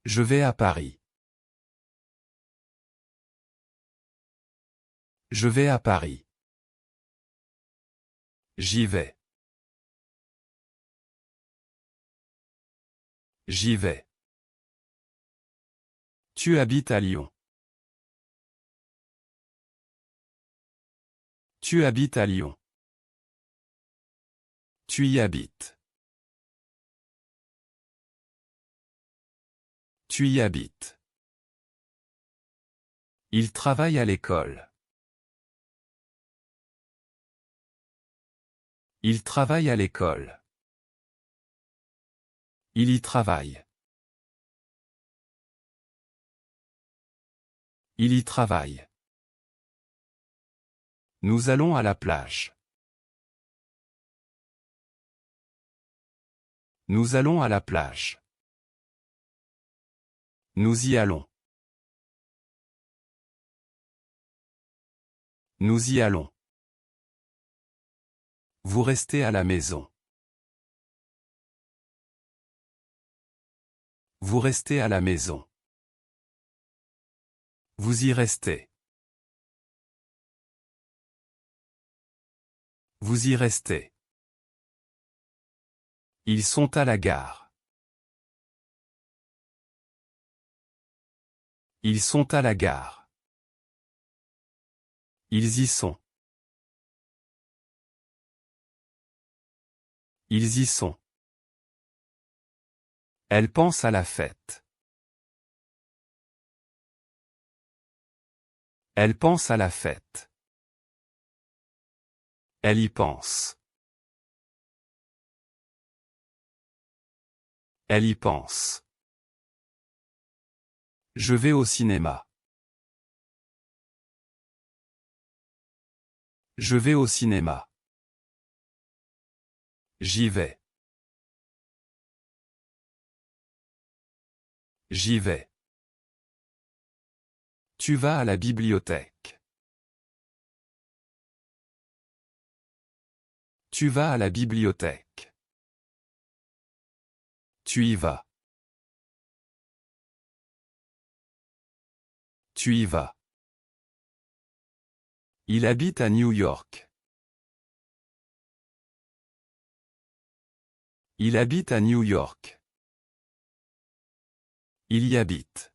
Je vais à Paris. Je vais à Paris. J'y vais. J'y vais. Tu habites à Lyon. Tu habites à Lyon. Tu y habites. Tu y habites. Il travaille à l'école. Il travaille à l'école. Il y travaille. Il y travaille. Nous allons à la plage. Nous allons à la plage. Nous y allons. Nous y allons. Vous restez à la maison. Vous restez à la maison. Vous y restez. Vous y restez. Ils sont à la gare. Ils sont à la gare. Ils y sont. Ils y sont. Elle pense à la fête. Elle pense à la fête. Elle y pense. Elle y pense. Je vais au cinéma. Je vais au cinéma. J'y vais. J'y vais. Tu vas à la bibliothèque. Tu vas à la bibliothèque. Tu y vas. Tu y vas. Il habite à New York. Il habite à New York. Il y habite.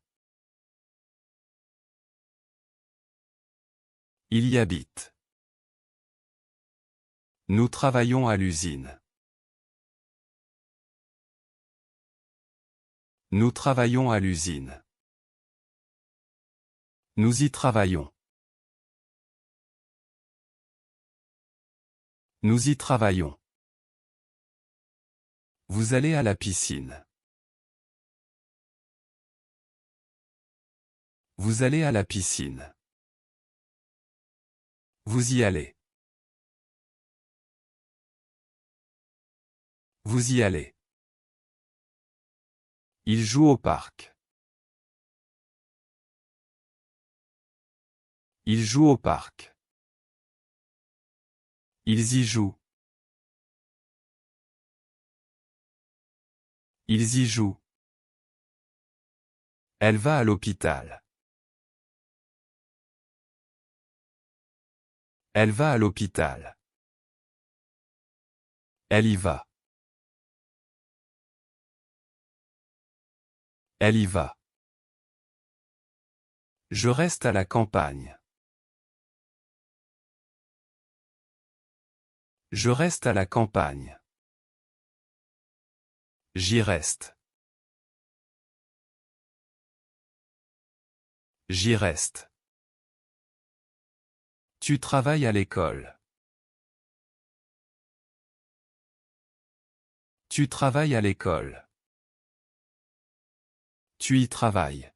Il y habite. Nous travaillons à l'usine. Nous travaillons à l'usine. Nous y travaillons. Nous y travaillons. Vous allez à la piscine. Vous allez à la piscine. Vous y allez. Vous y allez. Il joue au parc. Il joue au parc. Ils y jouent. Ils y jouent. Elle va à l'hôpital. Elle va à l'hôpital. Elle y va. Elle y va. Je reste à la campagne. Je reste à la campagne. J'y reste. J'y reste. Tu travailles à l'école. Tu travailles à l'école. Tu y travailles.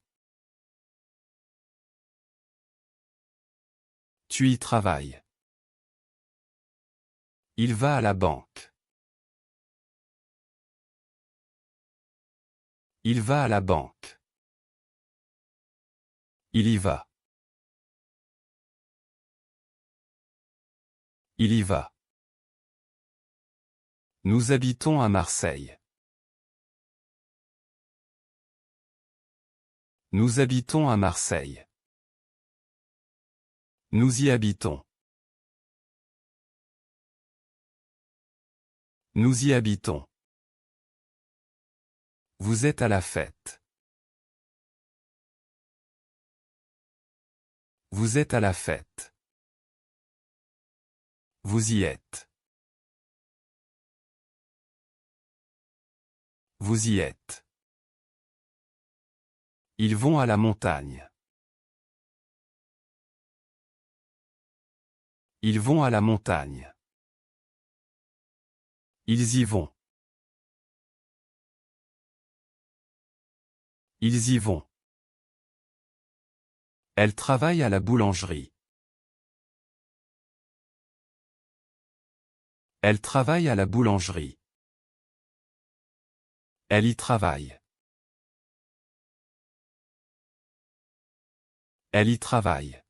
Tu y travailles. Il va à la banque. Il va à la banque. Il y va. Il y va. Nous habitons à Marseille. Nous habitons à Marseille. Nous y habitons. Nous y habitons. Vous êtes à la fête. Vous êtes à la fête. Vous y êtes. Vous y êtes. Ils vont à la montagne. Ils vont à la montagne. Ils y vont. Ils y vont. Elle travaille à la boulangerie. Elle travaille à la boulangerie. Elle y travaille. Elle y travaille.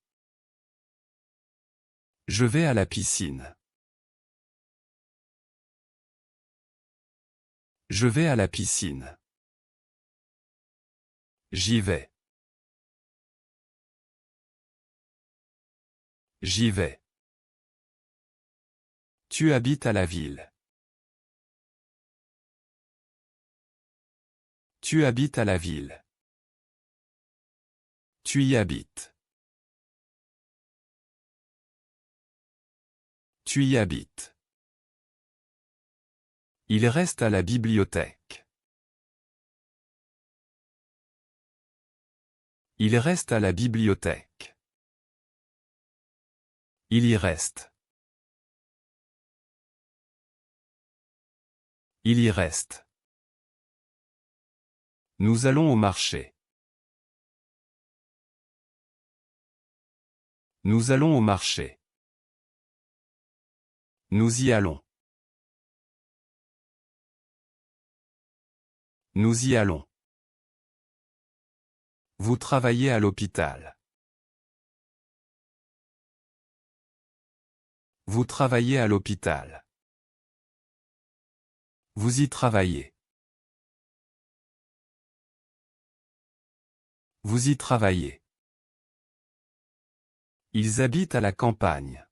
Je vais à la piscine. Je vais à la piscine. J'y vais. J'y vais. Tu habites à la ville. Tu habites à la ville. Tu y habites. Tu y habites. Il reste à la bibliothèque. Il reste à la bibliothèque. Il y reste. Il y reste. Nous allons au marché. Nous allons au marché. Nous y allons. Nous y allons. Vous travaillez à l'hôpital. Vous travaillez à l'hôpital. Vous y travaillez. Vous y travaillez. Ils habitent à la campagne.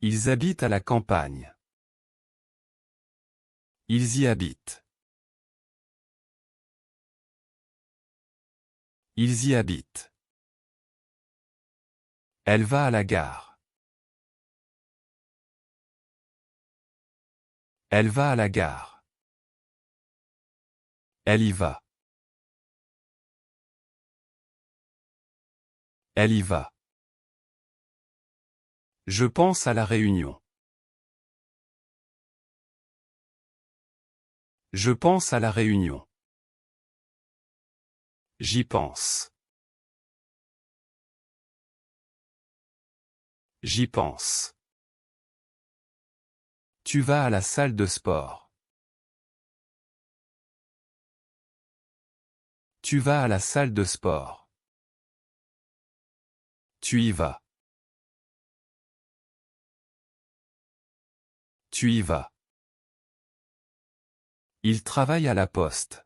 Ils habitent à la campagne. Ils y habitent. Ils y habitent. Elle va à la gare. Elle va à la gare. Elle y va. Elle y va. Je pense à la réunion. Je pense à la réunion. J'y pense. J'y pense. Tu vas à la salle de sport. Tu vas à la salle de sport. Tu y vas. Tu y vas. Il travaille à la poste.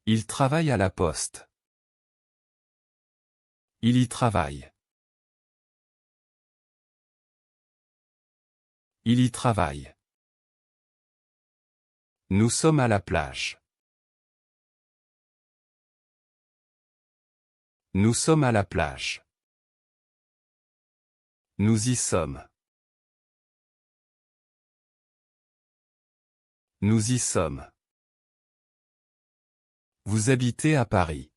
Il travaille à la poste. Il y travaille. Il y travaille. Nous sommes à la plage. Nous sommes à la plage. Nous y sommes. Nous y sommes. Vous habitez à Paris.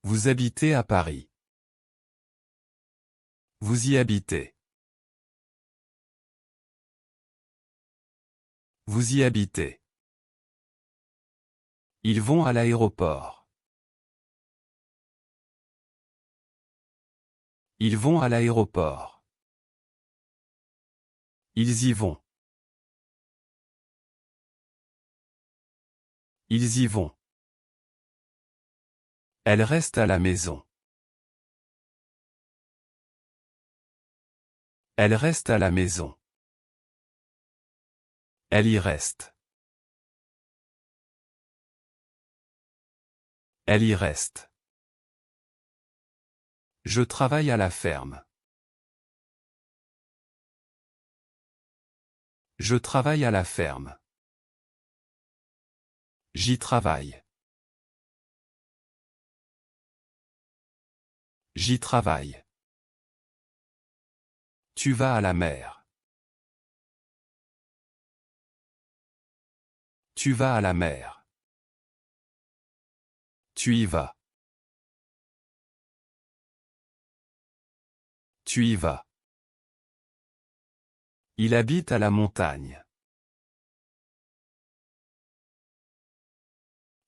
Vous habitez à Paris. Vous y habitez. Vous y habitez. Ils vont à l'aéroport. Ils vont à l'aéroport. Ils y vont. Ils y vont. Elle reste à la maison. Elle reste à la maison. Elle y reste. Elle y reste. Je travaille à la ferme. Je travaille à la ferme. J'y travaille. J'y travaille. Tu vas à la mer. Tu vas à la mer. Tu y vas. Tu y vas. Il habite à la montagne.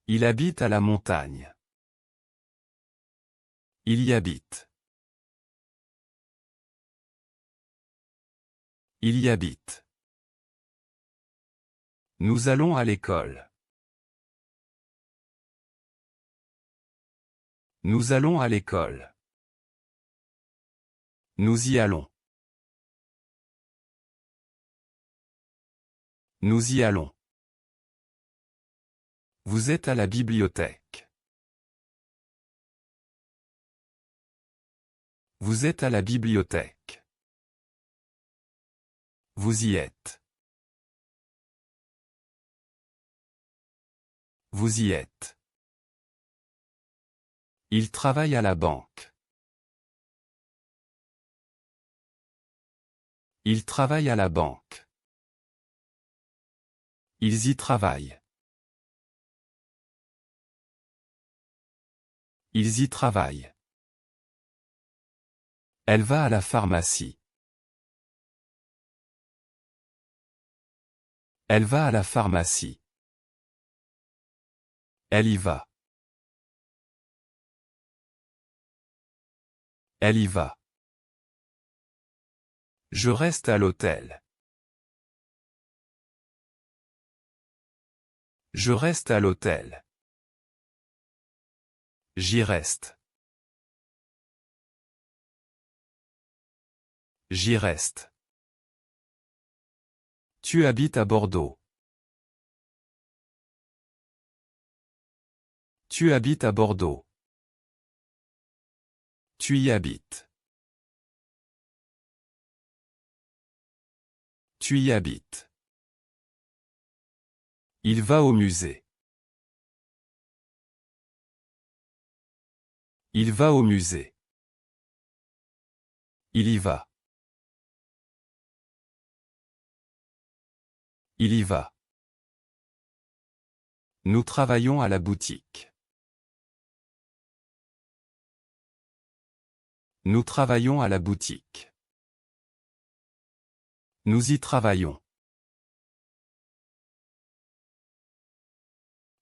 Il habite à la montagne. Il y habite. Il y habite. Nous allons à l'école. Nous allons à l'école. Nous y allons. Nous y allons. Vous êtes à la bibliothèque. Vous êtes à la bibliothèque. Vous y êtes. Vous y êtes. Il travaille à la banque. Il travaille à la banque. Ils y travaillent. Ils y travaillent. Elle va à la pharmacie. Elle va à la pharmacie. Elle y va. Elle y va. Je reste à l'hôtel. Je reste à l'hôtel. J'y reste. J'y reste. Tu habites à Bordeaux. Tu habites à Bordeaux. Tu y habites. Tu y habites. Il va au musée. Il va au musée. Il y va. Il y va. Nous travaillons à la boutique. Nous travaillons à la boutique. Nous y travaillons.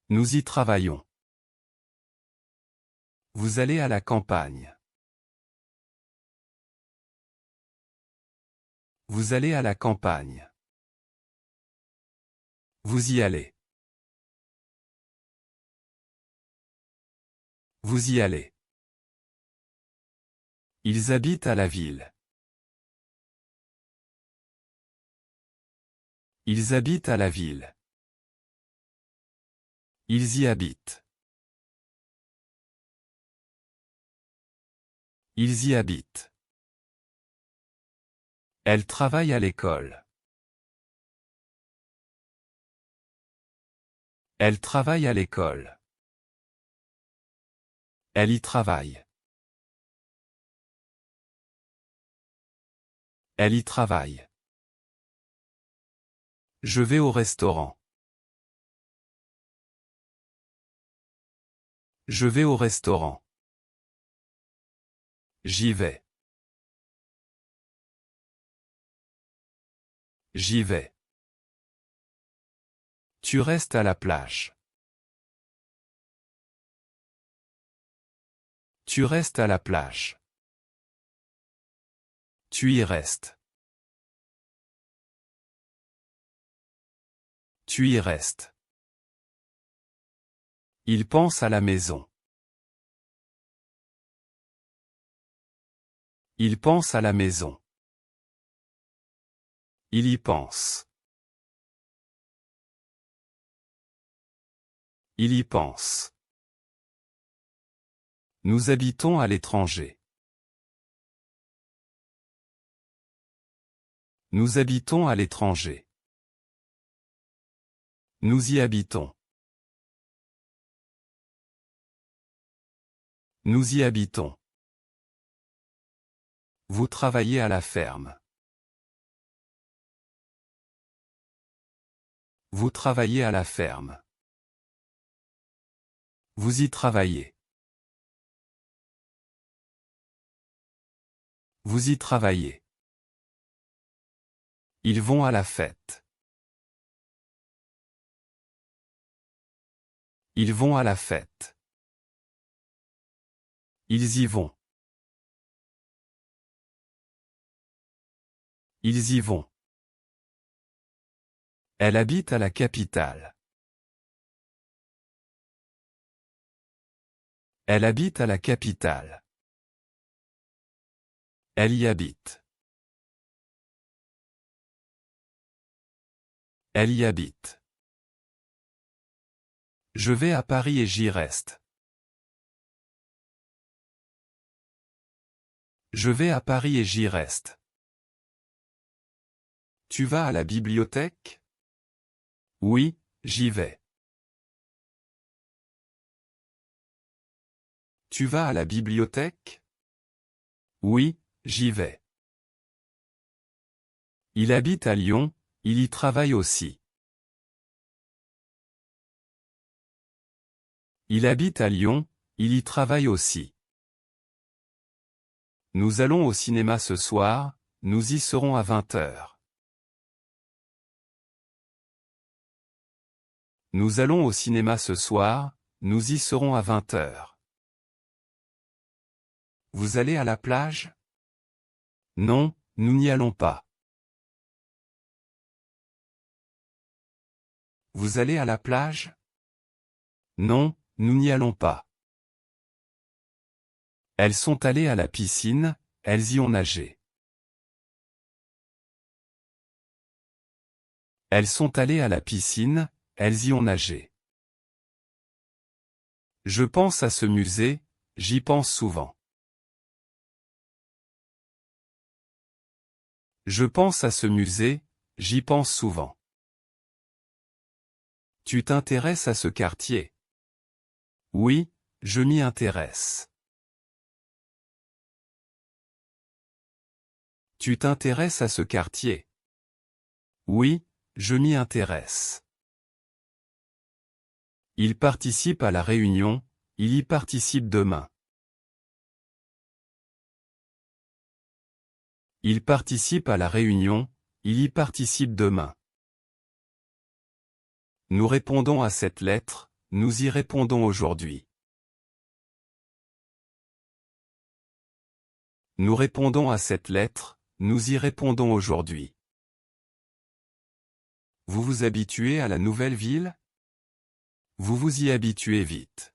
Nous y travaillons. Vous allez à la campagne. Vous allez à la campagne. Vous y allez. Vous y allez. Ils habitent à la ville. Ils habitent à la ville. Ils y habitent. Ils y habitent. Elle travaille à l'école. Elle travaille à l'école. Elle y travaille. Elle y travaille. Je vais au restaurant. Je vais au restaurant. J'y vais. J'y vais. Tu restes à la plage. Tu restes à la plage. Tu y restes. Tu y restes. Il pense à la maison. Il pense à la maison. Il y pense. Il y pense. Nous habitons à l'étranger. Nous habitons à l'étranger. Nous y habitons. Nous y habitons. Vous travaillez à la ferme. Vous travaillez à la ferme. Vous y travaillez. Vous y travaillez. Ils vont à la fête. Ils vont à la fête. Ils y vont. Ils y vont. Elle habite à la capitale. Elle habite à la capitale. Elle y habite. Elle y habite. Je vais à Paris et j'y reste. Je vais à Paris et j'y reste. Tu vas à la bibliothèque? Oui, j'y vais. Tu vas à la bibliothèque? Oui, j'y vais. Il habite à Lyon, il y travaille aussi. Il habite à Lyon, il y travaille aussi. Nous allons au cinéma ce soir, nous y serons à 20h. Nous allons au cinéma ce soir, nous y serons à 20h. Vous allez à la plage? Non, nous n'y allons pas. Vous allez à la plage? Non, nous n'y allons pas. Elles sont allées à la piscine, elles y ont nagé. Elles sont allées à la piscine, elles y ont nagé. Je pense à ce musée, j'y pense souvent. Je pense à ce musée, j'y pense souvent. Tu t'intéresses à ce quartier? Oui, je m'y intéresse. Tu t'intéresses à ce quartier? Oui, je m'y intéresse. Il participe à la réunion, il y participe demain. Il participe à la réunion, il y participe demain. Nous répondons à cette lettre, nous y répondons aujourd'hui. Nous répondons à cette lettre, nous y répondons aujourd'hui. Vous vous habituez à la nouvelle ville? Vous vous y habituez vite.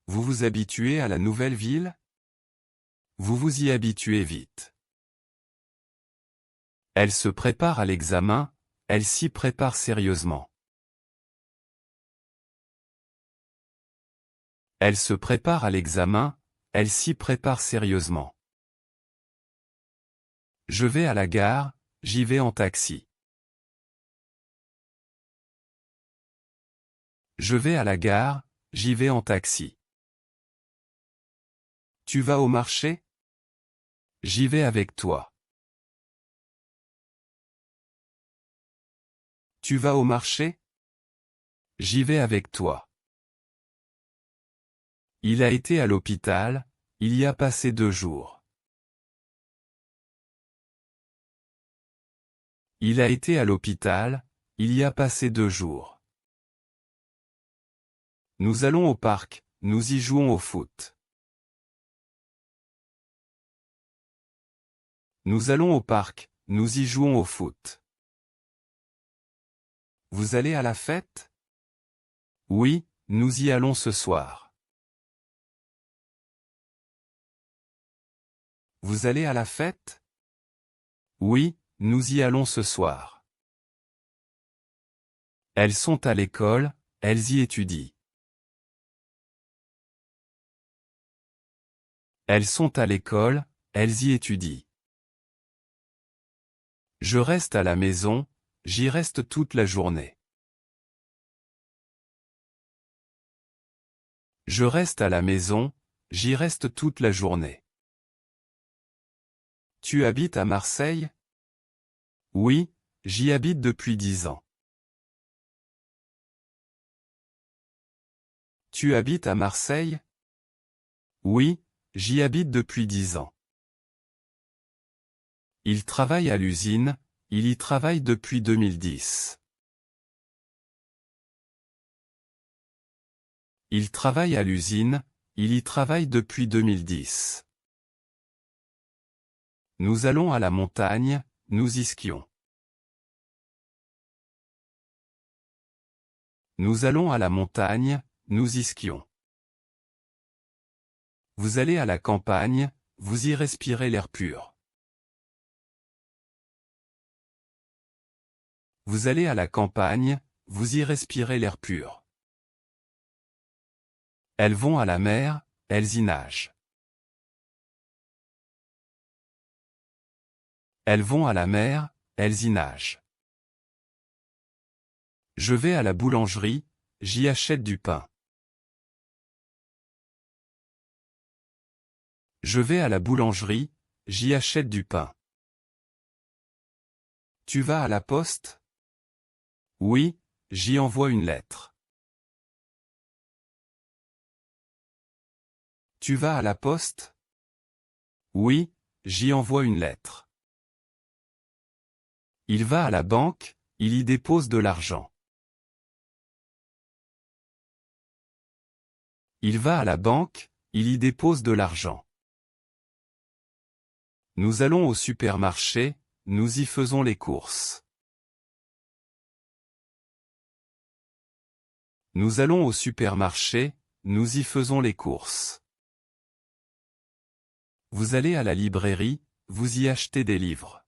Vous vous habituez à la nouvelle ville? Vous vous y habituez vite. Elle se prépare à l'examen, elle s'y prépare sérieusement. Elle se prépare à l'examen, elle s'y prépare sérieusement. Je vais à la gare, j'y vais en taxi. Je vais à la gare, j'y vais en taxi. Tu vas au marché? J'y vais avec toi. Tu vas au marché? J'y vais avec toi. Il a été à l'hôpital, il y a passé 2 jours. Il a été à l'hôpital, il y a passé 2 jours. Nous allons au parc, nous y jouons au foot. Nous allons au parc, nous y jouons au foot. Vous allez à la fête? Oui, nous y allons ce soir. Vous allez à la fête? Oui, nous y allons ce soir. Elles sont à l'école, elles y étudient. Elles sont à l'école, elles y étudient. Je reste à la maison, j'y reste toute la journée. Je reste à la maison, j'y reste toute la journée. Tu habites à Marseille? Oui, j'y habite depuis 10 ans. Tu habites à Marseille? Oui, j'y habite depuis 10 ans. Il travaille à l'usine, il y travaille depuis 2010. Il travaille à l'usine, il y travaille depuis 2010. Nous allons à la montagne, nous y skions. Nous allons à la montagne, nous y skions. Vous allez à la campagne, vous y respirez l'air pur. Vous allez à la campagne, vous y respirez l'air pur. Elles vont à la mer, elles y nagent. Elles vont à la mer, elles y nagent. Je vais à la boulangerie, j'y achète du pain. Je vais à la boulangerie, j'y achète du pain. Tu vas à la poste? Oui, j'y envoie une lettre. Tu vas à la poste? Oui, j'y envoie une lettre. Il va à la banque, il y dépose de l'argent. Il va à la banque, il y dépose de l'argent. Nous allons au supermarché, nous y faisons les courses. Nous allons au supermarché, nous y faisons les courses. Vous allez à la librairie, vous y achetez des livres.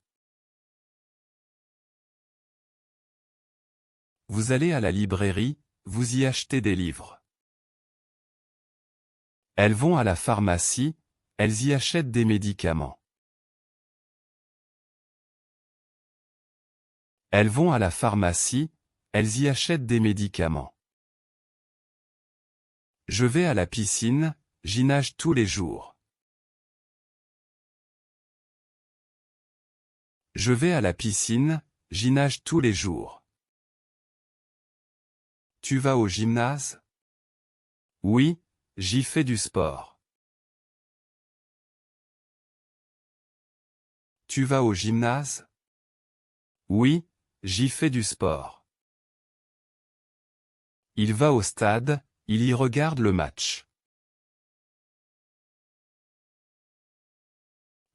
Vous allez à la librairie, vous y achetez des livres. Elles vont à la pharmacie, elles y achètent des médicaments. Elles vont à la pharmacie, elles y achètent des médicaments. Je vais à la piscine, j'y nage tous les jours. Je vais à la piscine, j'y nage tous les jours. Tu vas au gymnase? Oui, j'y fais du sport. Tu vas au gymnase? Oui, j'y fais du sport. Il va au stade, il y regarde le match.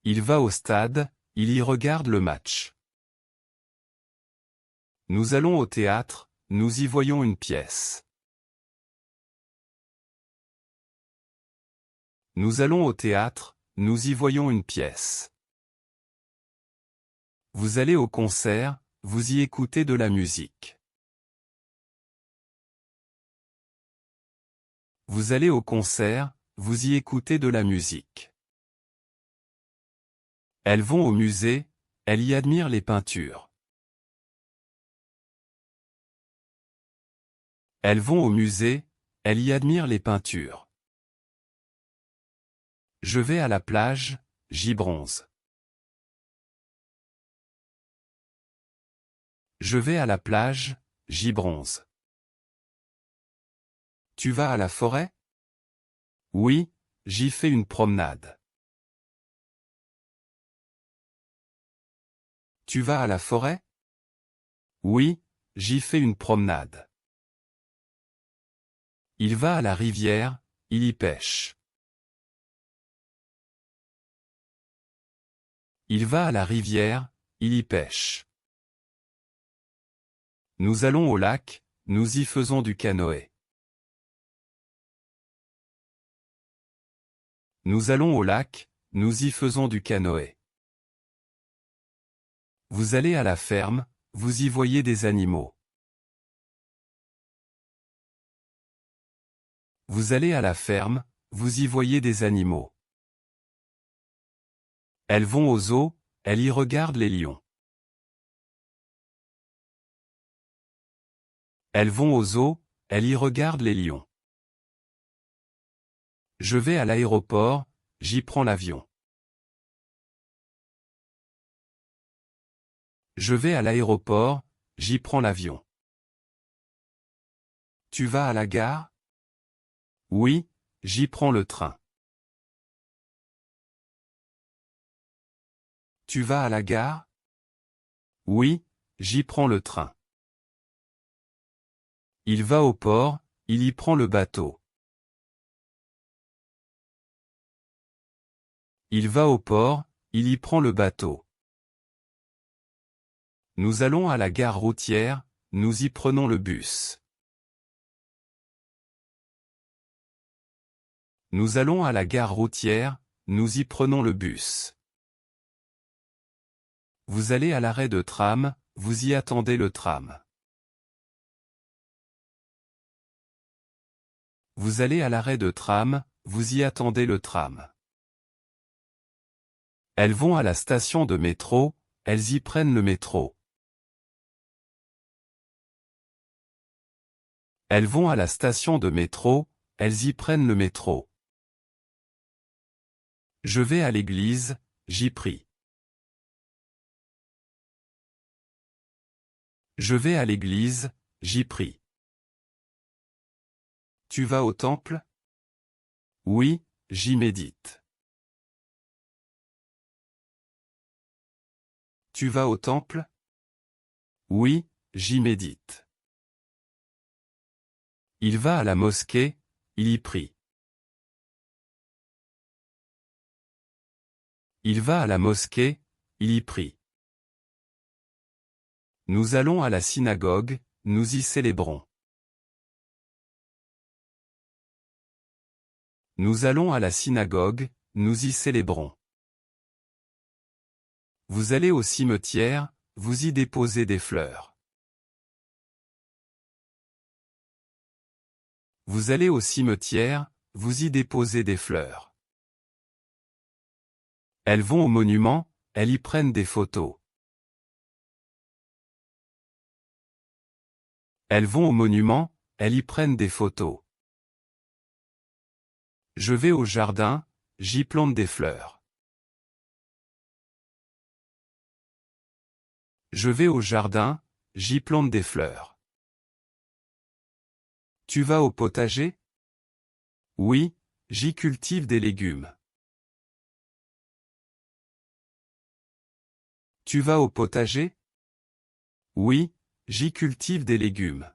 Il va au stade, il y regarde le match. Nous allons au théâtre, nous y voyons une pièce. Nous allons au théâtre, nous y voyons une pièce. Vous allez au concert, vous y écoutez de la musique. Vous allez au concert, vous y écoutez de la musique. Elles vont au musée, elles y admirent les peintures. Elles vont au musée, elles y admirent les peintures. Je vais à la plage, j'y bronze. Je vais à la plage, j'y bronze. Tu vas à la forêt? Oui, j'y fais une promenade. Tu vas à la forêt? Oui, j'y fais une promenade. Il va à la rivière, il y pêche. Il va à la rivière, il y pêche. Nous allons au lac, nous y faisons du canoë. Nous allons au lac, nous y faisons du canoë. Vous allez à la ferme, vous y voyez des animaux. Vous allez à la ferme, vous y voyez des animaux. Elles vont au zoo, elles y regardent les lions. Elles vont au zoo, elles y regardent les lions. Je vais à l'aéroport, j'y prends l'avion. Je vais à l'aéroport, j'y prends l'avion. Tu vas à la gare? Oui, j'y prends le train. Tu vas à la gare? Oui, j'y prends le train. Il va au port, il y prend le bateau. Il va au port, il y prend le bateau. Nous allons à la gare routière, nous y prenons le bus. Nous allons à la gare routière, nous y prenons le bus. Vous allez à l'arrêt de tram, vous y attendez le tram. Vous allez à l'arrêt de tram, vous y attendez le tram. Elles vont à la station de métro, elles y prennent le métro. Elles vont à la station de métro, elles y prennent le métro. Je vais à l'église, j'y prie. Je vais à l'église, j'y prie. Tu vas au temple? Oui, j'y médite. Tu vas au temple? Oui, j'y médite. Il va à la mosquée, il y prie. Il va à la mosquée, il y prie. Nous allons à la synagogue, nous y célébrons. Nous allons à la synagogue, nous y célébrons. Vous allez au cimetière, vous y déposez des fleurs. Vous allez au cimetière, vous y déposez des fleurs. Elles vont au monument, elles y prennent des photos. Elles vont au monument, elles y prennent des photos. Je vais au jardin, j'y plante des fleurs. Je vais au jardin, j'y plante des fleurs. Tu vas au potager? Oui, j'y cultive des légumes. Tu vas au potager? Oui, j'y cultive des légumes.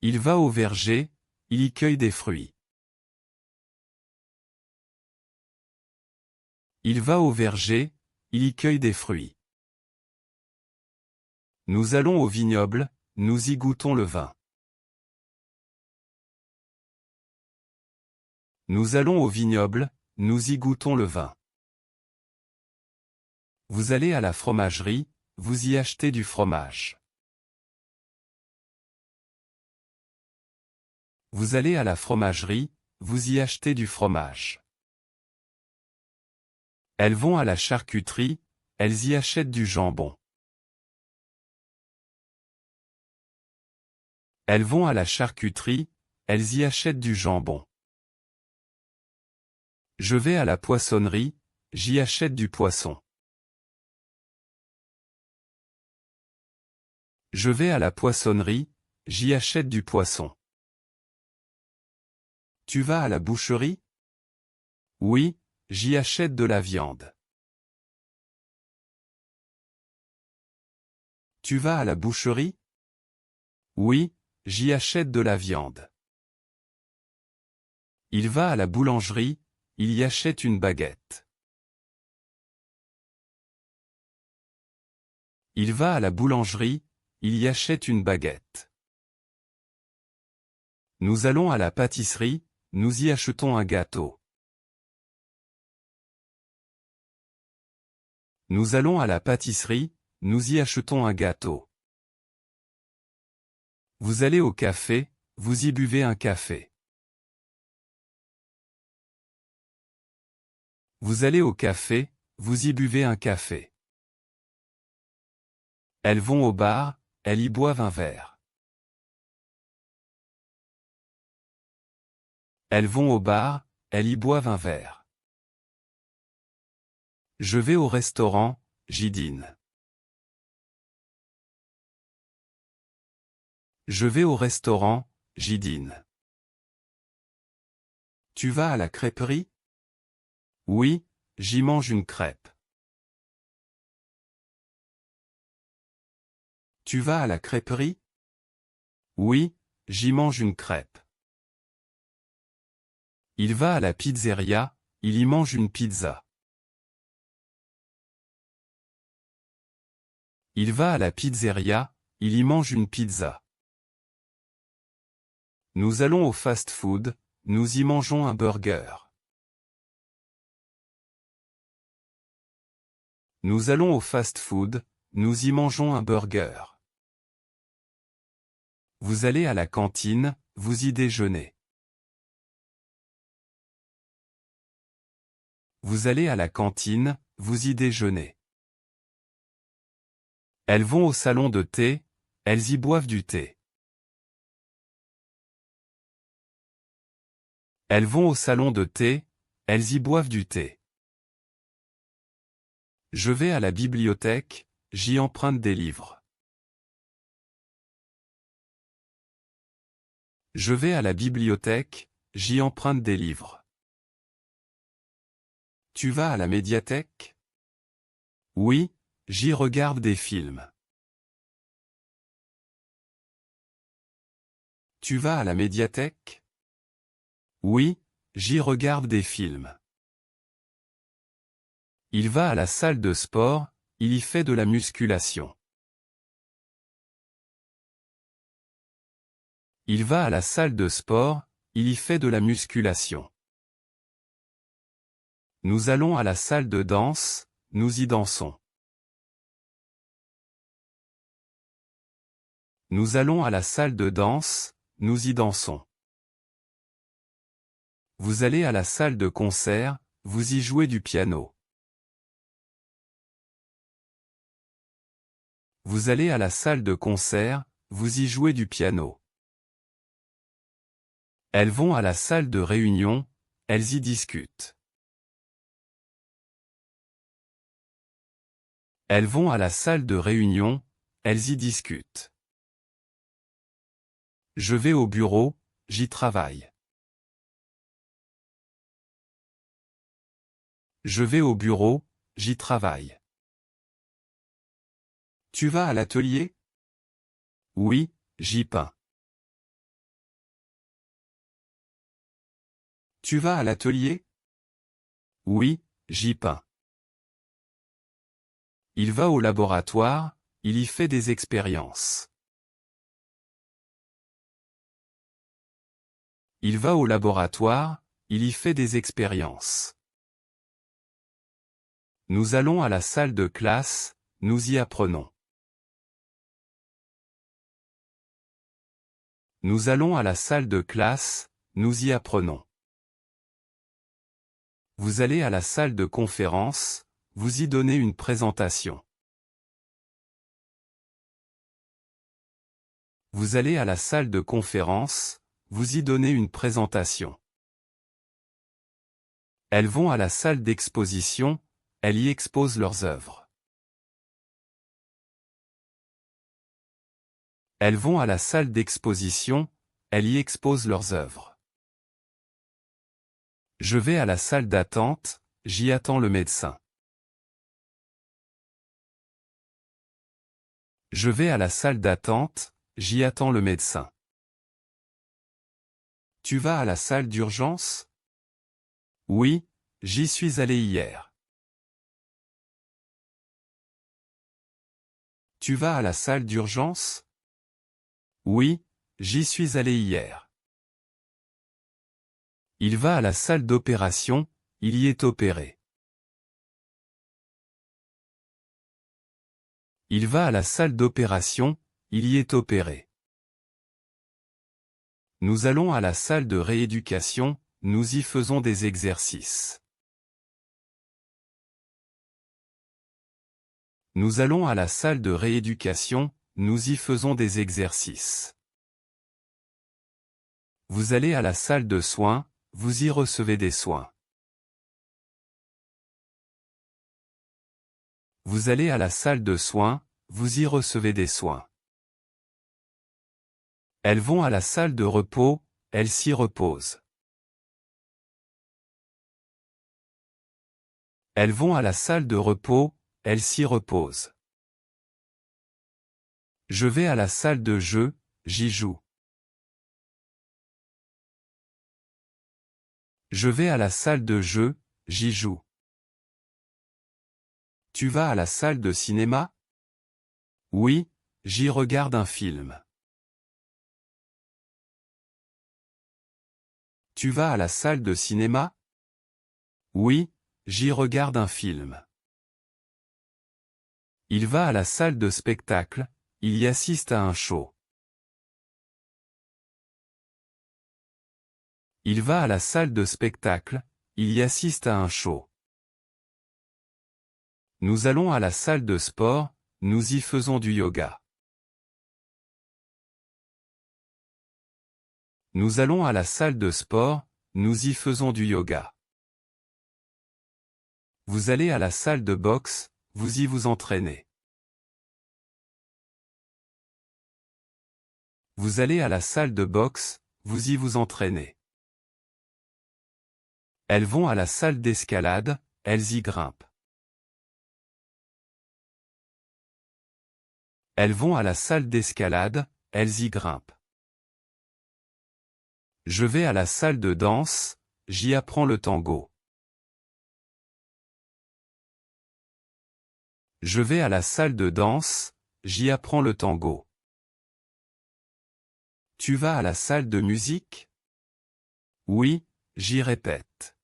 Il va au verger, il y cueille des fruits. Il va au verger, il y cueille des fruits. Nous allons au vignoble, nous y goûtons le vin. Nous allons au vignoble, nous y goûtons le vin. Vous allez à la fromagerie, vous y achetez du fromage. Vous allez à la fromagerie, vous y achetez du fromage. Elles vont à la charcuterie, elles y achètent du jambon. Elles vont à la charcuterie, elles y achètent du jambon. Je vais à la poissonnerie, j'y achète du poisson. Je vais à la poissonnerie, j'y achète du poisson. Tu vas à la boucherie? Oui, j'y achète de la viande. Tu vas à la boucherie? Oui, j'y achète de la viande. Il va à la boulangerie, il y achète une baguette. Il va à la boulangerie, il y achète une baguette. Nous allons à la pâtisserie, nous y achetons un gâteau. Nous allons à la pâtisserie, nous y achetons un gâteau. Vous allez au café, vous y buvez un café. Vous allez au café, vous y buvez un café. Elles vont au bar, elles y boivent un verre. Elles vont au bar, elles y boivent un verre. Je vais au restaurant, j'y dîne. Je vais au restaurant, j'y dîne. Tu vas à la crêperie? Oui, j'y mange une crêpe. Tu vas à la crêperie? Oui, j'y mange une crêpe. Il va à la pizzeria, il y mange une pizza. Il va à la pizzeria, il y mange une pizza. Nous allons au fast-food, nous y mangeons un burger. Nous allons au fast-food, nous y mangeons un burger. Vous allez à la cantine, vous y déjeunez. Vous allez à la cantine, vous y déjeunez. Elles vont au salon de thé, elles y boivent du thé. Elles vont au salon de thé, elles y boivent du thé. Je vais à la bibliothèque, j'y emprunte des livres. Je vais à la bibliothèque, j'y emprunte des livres. Tu vas à la médiathèque? Oui, j'y regarde des films. Tu vas à la médiathèque? Oui, j'y regarde des films. Il va à la salle de sport, il y fait de la musculation. Il va à la salle de sport, il y fait de la musculation. Nous allons à la salle de danse, nous y dansons. Nous allons à la salle de danse, nous y dansons. Vous allez à la salle de concert, vous y jouez du piano. Vous allez à la salle de concert, vous y jouez du piano. Elles vont à la salle de réunion, elles y discutent. Elles vont à la salle de réunion, elles y discutent. Je vais au bureau, j'y travaille. Je vais au bureau, j'y travaille. Tu vas à l'atelier? Oui, j'y peins. Tu vas à l'atelier? Oui, j'y peins. Il va au laboratoire, il y fait des expériences. Il va au laboratoire, il y fait des expériences. Nous allons à la salle de classe, nous y apprenons. Nous allons à la salle de classe, nous y apprenons. Vous allez à la salle de conférence, vous y donnez une présentation. Vous allez à la salle de conférence, vous y donnez une présentation. Elles vont à la salle d'exposition, elles y exposent leurs œuvres. Elles vont à la salle d'exposition, elles y exposent leurs œuvres. Je vais à la salle d'attente, j'y attends le médecin. Je vais à la salle d'attente, j'y attends le médecin. Tu vas à la salle d'urgence? Oui, j'y suis allé hier. Tu vas à la salle d'urgence? Oui, j'y suis allé hier. Il va à la salle d'opération, il y est opéré. Il va à la salle d'opération, il y est opéré. Nous allons à la salle de rééducation, nous y faisons des exercices. Nous allons à la salle de rééducation, nous y faisons des exercices. Vous allez à la salle de soins, vous y recevez des soins. Vous allez à la salle de soins, vous y recevez des soins. Elles vont à la salle de repos, elles s'y reposent. Elles vont à la salle de repos, elles s'y reposent. Je vais à la salle de jeu, j'y joue. Je vais à la salle de jeu, j'y joue. Tu vas à la salle de cinéma? Oui, j'y regarde un film. Tu vas à la salle de cinéma? Oui, j'y regarde un film. Il va à la salle de spectacle, il y assiste à un show. Il va à la salle de spectacle, il y assiste à un show. Nous allons à la salle de sport, nous y faisons du yoga. Nous allons à la salle de sport, nous y faisons du yoga. Vous allez à la salle de boxe, vous y vous entraînez. Vous allez à la salle de boxe, vous y vous entraînez. Elles vont à la salle d'escalade, elles y grimpent. Elles vont à la salle d'escalade, elles y grimpent. Je vais à la salle de danse, j'y apprends le tango. Je vais à la salle de danse, j'y apprends le tango. Tu vas à la salle de musique? Oui, j'y répète.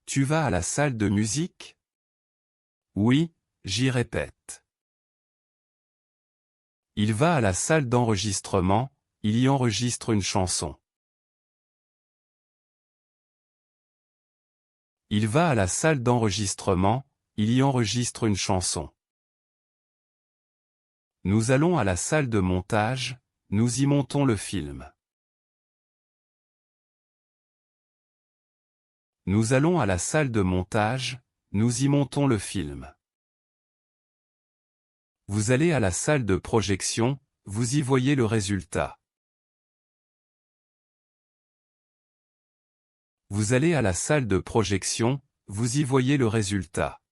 Tu vas à la salle de musique? Oui, j'y répète. Il va à la salle d'enregistrement, il y enregistre une chanson. Il va à la salle d'enregistrement, il y enregistre une chanson. Nous allons à la salle de montage, nous y montons le film. Nous allons à la salle de montage, nous y montons le film. Vous allez à la salle de projection, vous y voyez le résultat. Vous allez à la salle de projection, vous y voyez le résultat.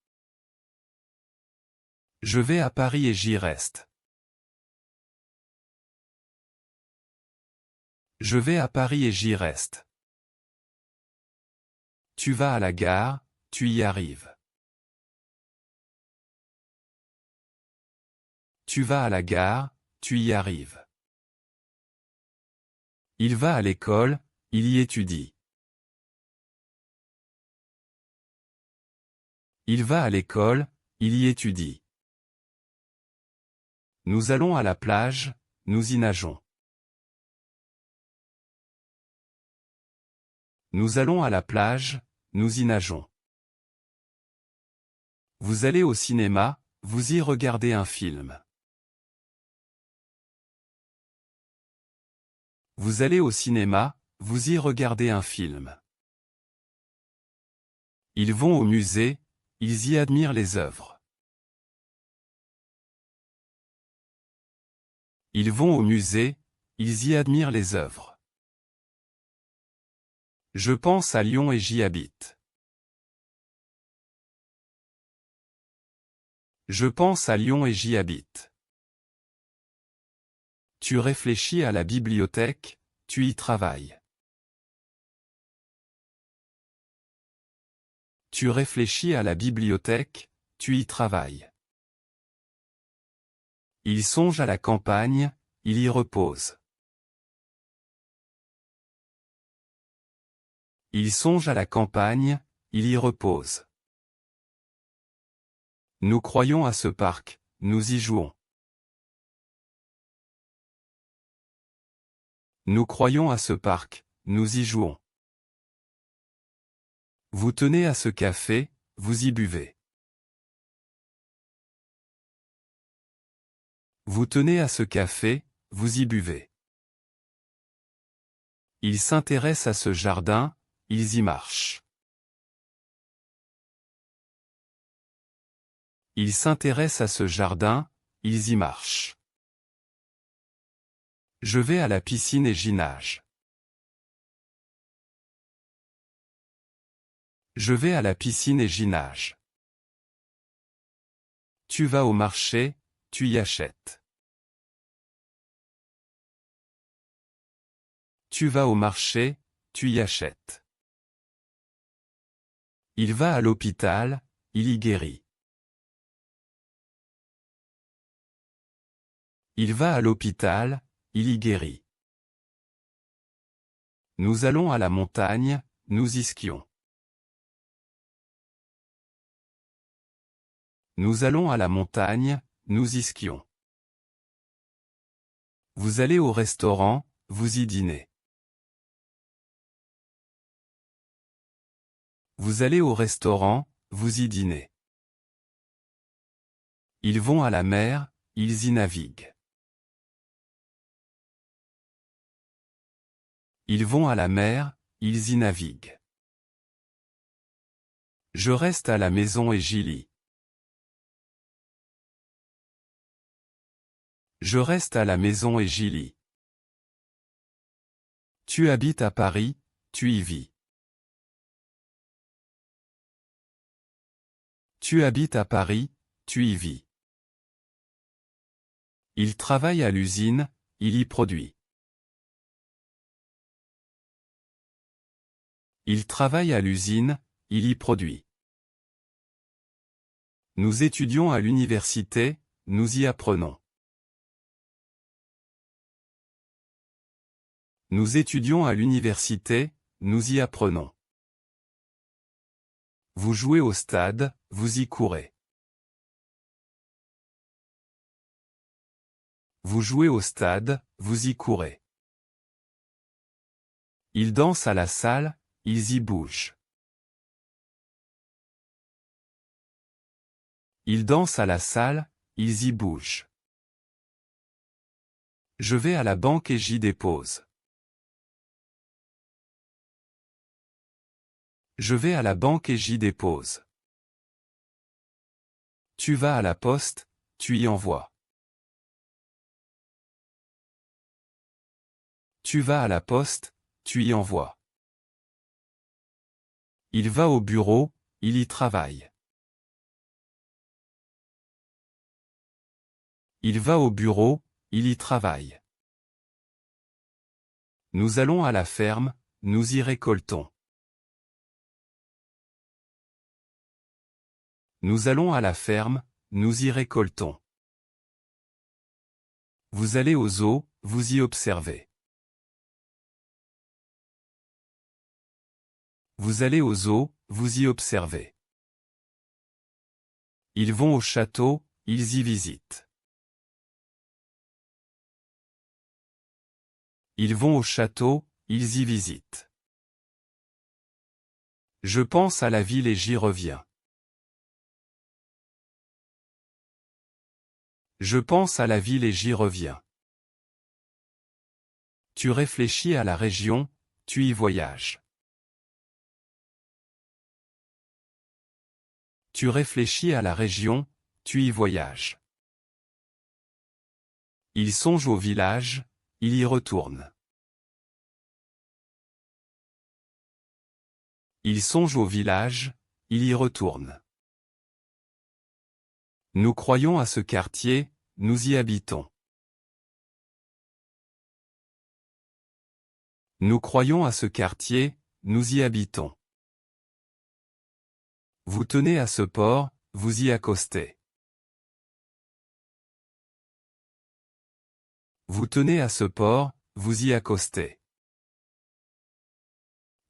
Je vais à Paris et j'y reste. Je vais à Paris et j'y reste. Tu vas à la gare, tu y arrives. Tu vas à la gare, tu y arrives. Il va à l'école, il y étudie. Il va à l'école, il y étudie. Nous allons à la plage, nous y nageons. Nous allons à la plage, nous y nageons. Vous allez au cinéma, vous y regardez un film. Vous allez au cinéma, vous y regardez un film. Ils vont au musée, ils y admirent les œuvres. Ils vont au musée, ils y admirent les œuvres. Je pense à Lyon et j'y habite. Je pense à Lyon et j'y habite. Tu réfléchis à la bibliothèque, tu y travailles. Tu réfléchis à la bibliothèque, tu y travailles. Il songe à la campagne, il y repose. Il songe à la campagne, il y repose. Nous croyons à ce parc, nous y jouons. Nous croyons à ce parc, nous y jouons. Vous tenez à ce café, vous y buvez. Vous tenez à ce café, vous y buvez. Ils s'intéressent à ce jardin, ils y marchent. Ils s'intéressent à ce jardin, ils y marchent. Je vais à la piscine et j'y nage. Je vais à la piscine et j'y nage. Tu vas au marché, tu y achètes. Tu vas au marché, tu y achètes. Il va à l'hôpital, il y guérit. Il va à l'hôpital, il y guérit. Nous allons à la montagne, nous y skions. Nous allons à la montagne, nous y skions. Vous allez au restaurant, vous y dînez. Vous allez au restaurant, vous y dînez. Ils vont à la mer, ils y naviguent. Ils vont à la mer, ils y naviguent. Je reste à la maison et j'y lis. Je reste à la maison et j'y lis. Tu habites à Paris, tu y vis. Tu habites à Paris, tu y vis. Il travaille à l'usine, il y produit. Il travaille à l'usine, il y produit. Nous étudions à l'université, nous y apprenons. Nous étudions à l'université, nous y apprenons. Vous jouez au stade, vous y courez. Vous jouez au stade, vous y courez. Ils dansent à la salle, ils y bougent. Ils dansent à la salle, ils y bougent. Je vais à la banque et j'y dépose. Je vais à la banque et j'y dépose. Tu vas à la poste, tu y envoies. Tu vas à la poste, tu y envoies. Il va au bureau, il y travaille. Il va au bureau, il y travaille. Nous allons à la ferme, nous y récoltons. Nous allons à la ferme, nous y récoltons. Vous allez au zoo, vous y observez. Vous allez au zoo, vous y observez. Ils vont au château, ils y visitent. Ils vont au château, ils y visitent. Je pense à la ville et j'y reviens. Je pense à la ville et j'y reviens. Tu réfléchis à la région, tu y voyages. Tu réfléchis à la région, tu y voyages. Il songe au village, il y retourne. Il songe au village, il y retourne. Nous croyons à ce quartier, nous y habitons. Nous croyons à ce quartier, nous y habitons. Vous tenez à ce port, vous y accostez. Vous tenez à ce port, vous y accostez.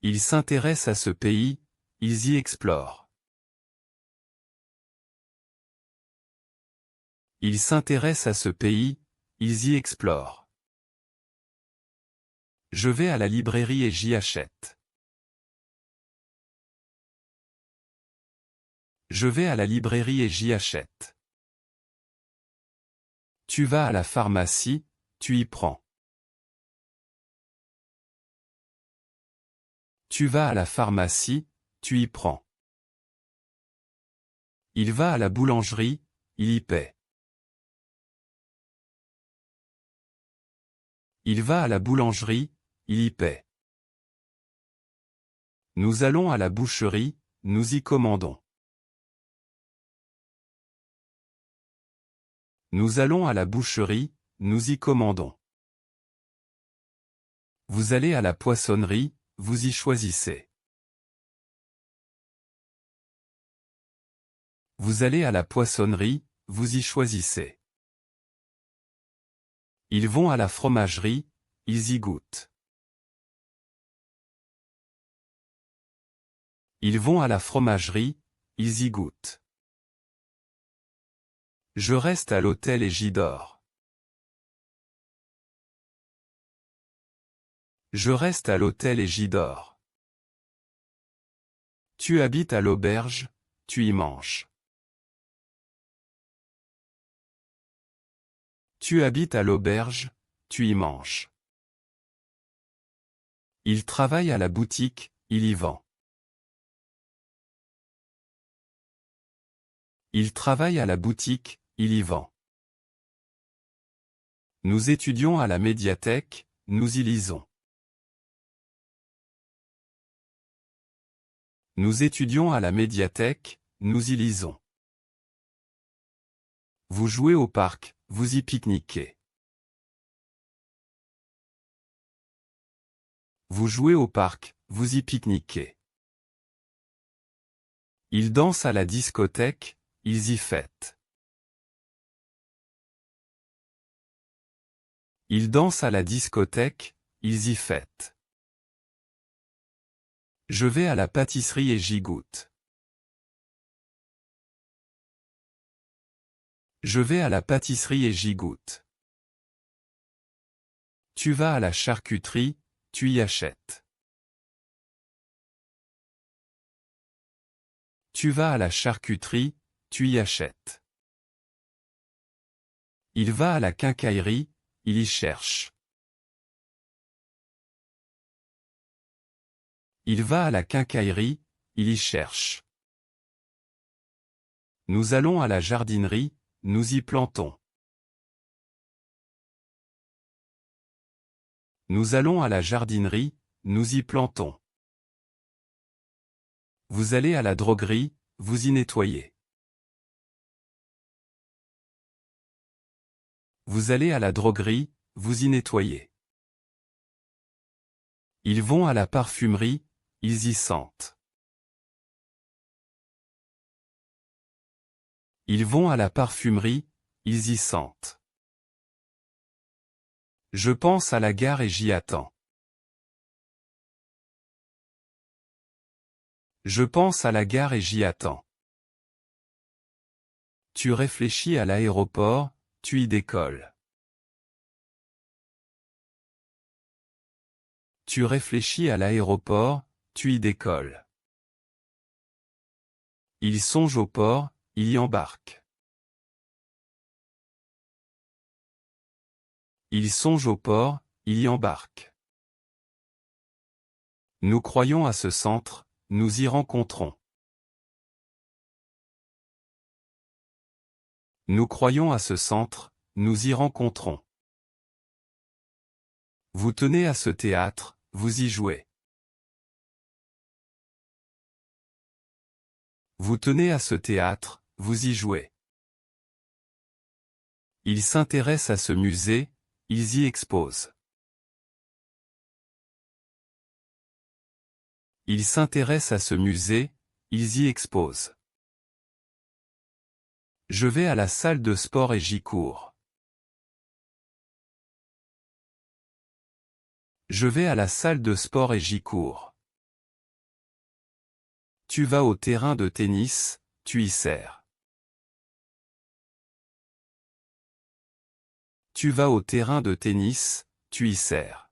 Ils s'intéressent à ce pays, ils y explorent. Ils s'intéressent à ce pays, ils y explorent. Je vais à la librairie et j'y achète. Je vais à la librairie et j'y achète. Tu vas à la pharmacie, tu y prends. Tu vas à la pharmacie, tu y prends. Il va à la boulangerie, il y paie. Il va à la boulangerie, il y paie. Nous allons à la boucherie, nous y commandons. Nous allons à la boucherie, nous y commandons. Vous allez à la poissonnerie, vous y choisissez. Vous allez à la poissonnerie, vous y choisissez. Ils vont à la fromagerie, ils y goûtent. Ils vont à la fromagerie, ils y goûtent. Je reste à l'hôtel et j'y dors. Je reste à l'hôtel et j'y dors. Tu habites à l'auberge, tu y manges. Tu habites à l'auberge, tu y manges. Il travaille à la boutique, il y vend. Il travaille à la boutique, il y vend. Nous étudions à la médiathèque, nous y lisons. Nous étudions à la médiathèque, nous y lisons. Vous jouez au parc, vous y pique-niquez. Vous jouez au parc, vous y pique-niquez. Ils dansent à la discothèque, ils y fêtent. Ils dansent à la discothèque, ils y fêtent. Je vais à la pâtisserie et j'y goûte. Je vais à la pâtisserie et j'y goûte. Tu vas à la charcuterie, tu y achètes. Tu vas à la charcuterie, tu y achètes. Il va à la quincaillerie, il y cherche. Il va à la quincaillerie, il y cherche. Nous allons à la jardinerie, nous y plantons. Nous allons à la jardinerie, nous y plantons. Vous allez à la droguerie, vous y nettoyez. Vous allez à la droguerie, vous y nettoyez. Ils vont à la parfumerie, ils y sentent. Ils vont à la parfumerie, ils y sentent. Je pense à la gare et j'y attends. Je pense à la gare et j'y attends. Tu réfléchis à l'aéroport, tu y décolles. Tu réfléchis à l'aéroport, tu y décolles. Il songe au port, il y embarque. Il songe au port, il y embarque. Nous croyons à ce centre, nous y rencontrons. Nous croyons à ce centre, nous y rencontrons. Vous tenez à ce théâtre, vous y jouez. Vous tenez à ce théâtre, vous y jouez. Ils s'intéressent à ce musée, ils y exposent. Ils s'intéressent à ce musée, ils y exposent. Je vais à la salle de sport et j'y cours. Je vais à la salle de sport et j'y cours. Tu vas au terrain de tennis, tu y sers. Tu vas au terrain de tennis, tu y sers.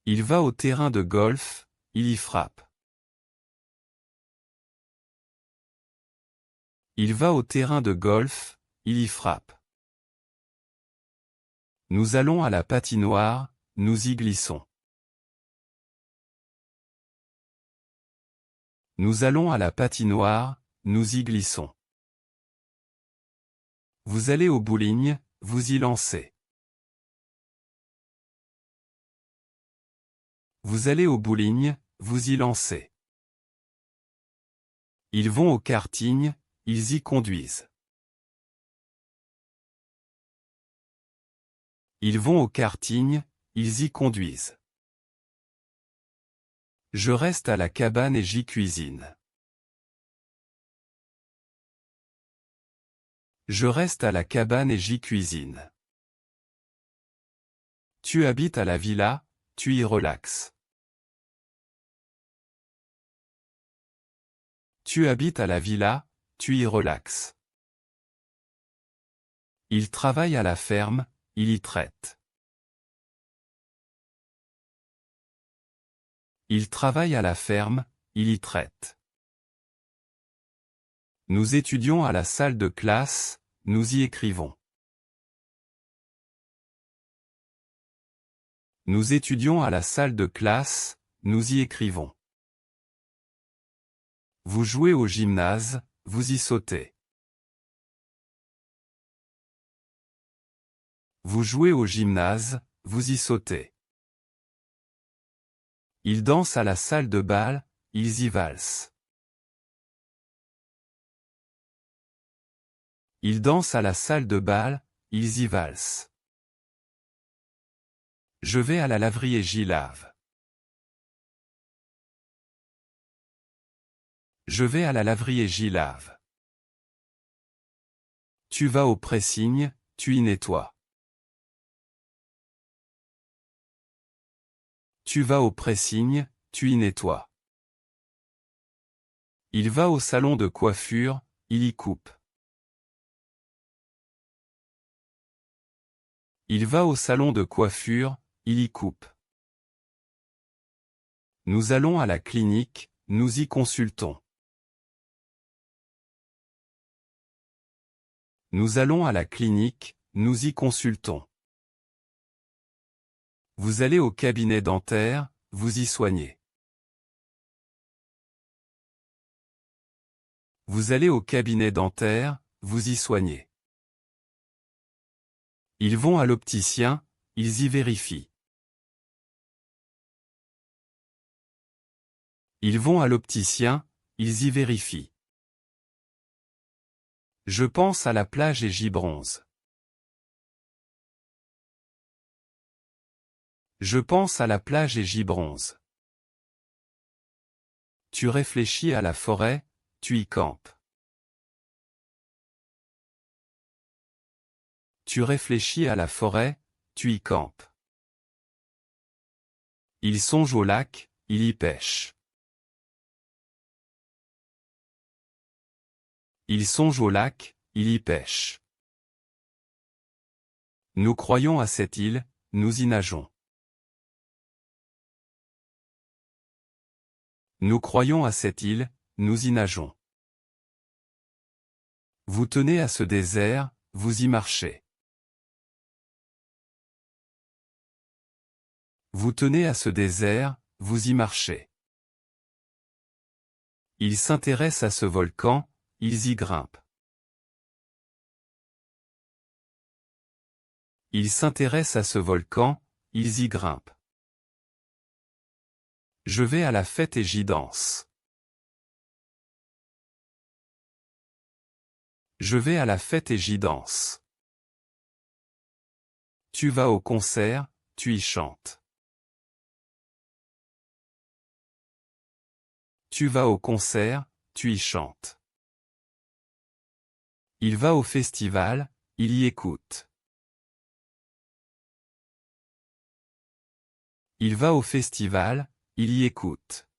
Il va au terrain de golf, il y frappe. Il va au terrain de golf, il y frappe. Nous allons à la patinoire, nous y glissons. Nous allons à la patinoire, nous y glissons. Vous allez au bowling, vous y lancez. Vous allez au bowling, vous y lancez. Ils vont au karting, ils y conduisent. Ils vont au karting, ils y conduisent. Je reste à la cabane et j'y cuisine. Je reste à la cabane et j'y cuisine. Tu habites à la villa, tu y relaxes. Tu habites à la villa, tu y relaxes. Il travaille à la ferme, il y traite. Il travaille à la ferme, il y traite. Nous étudions à la salle de classe, nous y écrivons. Nous étudions à la salle de classe, nous y écrivons. Vous jouez au gymnase, vous y sautez. Vous jouez au gymnase, vous y sautez. Ils dansent à la salle de bal, ils y valsent. Ils dansent à la salle de bal, ils y valsent. Je vais à la laverie et j'y lave. Je vais à la laverie et j'y lave. Tu vas au pressing, tu y nettoies. Tu vas au pressing, tu y nettoies. Il va au salon de coiffure, il y coupe. Il va au salon de coiffure, il y coupe. Nous allons à la clinique, nous y consultons. Nous allons à la clinique, nous y consultons. Vous allez au cabinet dentaire, vous y soignez. Vous allez au cabinet dentaire, vous y soignez. Ils vont à l'opticien, ils y vérifient. Ils vont à l'opticien, ils y vérifient. Je pense à la plage et j'y bronze. Je pense à la plage et j'y bronze. Tu réfléchis à la forêt, tu y campes. Tu réfléchis à la forêt, tu y campes. Il songe au lac, il y pêche. Il songe au lac, il y pêche. Nous croyons à cette île, nous y nageons. Nous croyons à cette île, nous y nageons. Vous tenez à ce désert, vous y marchez. Vous tenez à ce désert, vous y marchez. Ils s'intéressent à ce volcan, ils y grimpent. Ils s'intéressent à ce volcan, ils y grimpent. Je vais à la fête et j'y danse. Je vais à la fête et j'y danse. Tu vas au concert, tu y chantes. Tu vas au concert, tu y chantes. Il va au festival, il y écoute. Il va au festival, il y écoute.